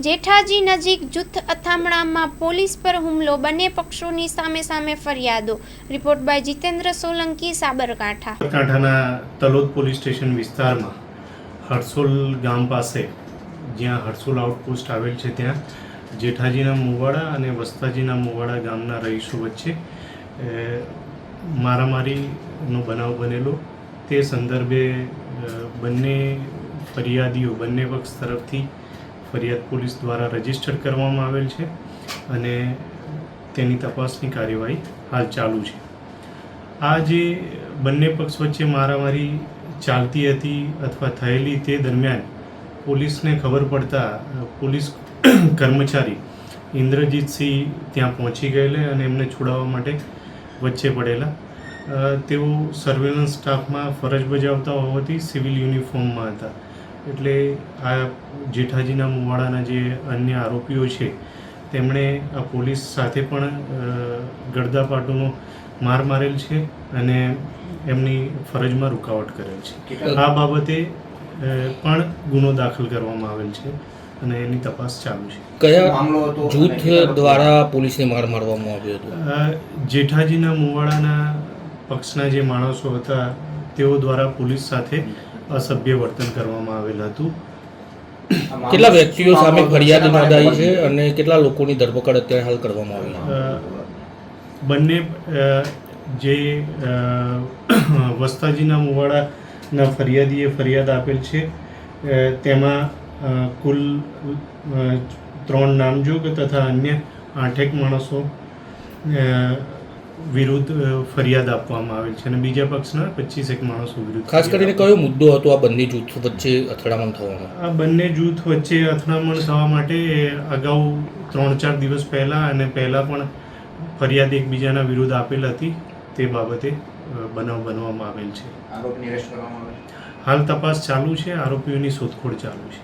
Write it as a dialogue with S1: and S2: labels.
S1: જેઠાજી નજીક જૂથ અથામણામાં પોલીસ પર હુમલો, બંને પક્ષોની સામે સામે ફરિયાદો। Report by Jitendra Solanki, Sabarkantha.
S2: સાબરકાંઠાના તલોદ પોલીસ સ્ટેશન વિસ્તારમાં હરસોલ ગામ પાસે, જ્યાં હરસોલ આઉટપોસ્ટ આવેલ છે, ત્યાં જેઠાજીના મુવાડા અને વસ્તાજીના મુવાડા ગામના રહીશો વચ્ચે મારામારીનો બનાવ બનેલો। તે સંદર્ભે બંને ફરિયાદીઓ, બંને પક્ષ તરફથી ફરિયાદ પોલીસ દ્વારા રજીસ્ટર કરવામાં આવેલ છે અને તેની તપાસની કાર્યવાહી હાલ ચાલુ છે। આ જે બંને પક્ષ વચ્ચે મારામારી ચાલતી હતી અથવા થયેલી, તે દરમિયાન પોલીસને ખબર પડતા પોલીસ કર્મચારી ઇન્દ્રજીતસિંહ ત્યાં પહોંચી ગયેલા અને એમને છોડાવવા માટે વચ્ચે પડેલા। તેઓ સર્વેલન્સ સ્ટાફમાં ફરજ બજાવતા હોવાથી સિવિલ યુનિફોર્મમાં હતા, એટલે આ જેઠાજીના મુવાડાના જે અન્ય આરોપીઓ છે તેમણે આ પોલીસ સાથે પણ ગળદાપાટુનો માર મારેલ છે અને એમની ફરજમાં રૂકાવટ કરેલ છે। આ બાબતે પણ ગુનો દાખલ કરવામાં આવેલ છે અને એની તપાસ ચાલુ છે।
S3: કયા જૂથ દ્વારા પોલીસને માર મારવામાં આવ્યો હતો?
S2: જેઠાજીના મુવાડાના પક્ષના જે માણસો હતા તેઓ દ્વારા પોલીસ સાથે અસભ્ય વર્તન કરવામાં આવેલ હતું।
S3: કેટલા વ્યક્તિઓ સામે ફરિયાદ નોંધાઈ છે અને કેટલા લોકોની ધરપકડ અત્યારે હાલ કરવામાં આવી છે?
S2: બંને જે વસ્તાજીના મુવાડાના ફરિયાદીએ ફરિયાદ આપેલ છે તેમાં કુલ 3 નામજોગ તથા અન્ય 8 માણસો વિરુદ્ધ ફરિયાદ આપવામાં આવેલ છે અને બીજા પક્ષના 25 માણસો વિરુદ્ધ।
S3: ખાસ કરીને કયો મુદ્દો હતો આ બંને જૂથ વચ્ચે અથડામણ થવાનો?
S2: આ બંને જૂથ વચ્ચે અથડામણ થવા માટે અગાઉ 3-4 દિવસ પહેલાં અને પહેલાં પણ ફરિયાદ એકબીજાના વિરુદ્ધ આપેલ હતી। તે બાબતે બનાવ બનવામાં આવેલ છે।
S4: આરોપીને અરેસ્ટ કરવામાં આવે?
S2: હાલ તપાસ ચાલુ છે, આરોપીઓની શોધખોળ ચાલુ છે।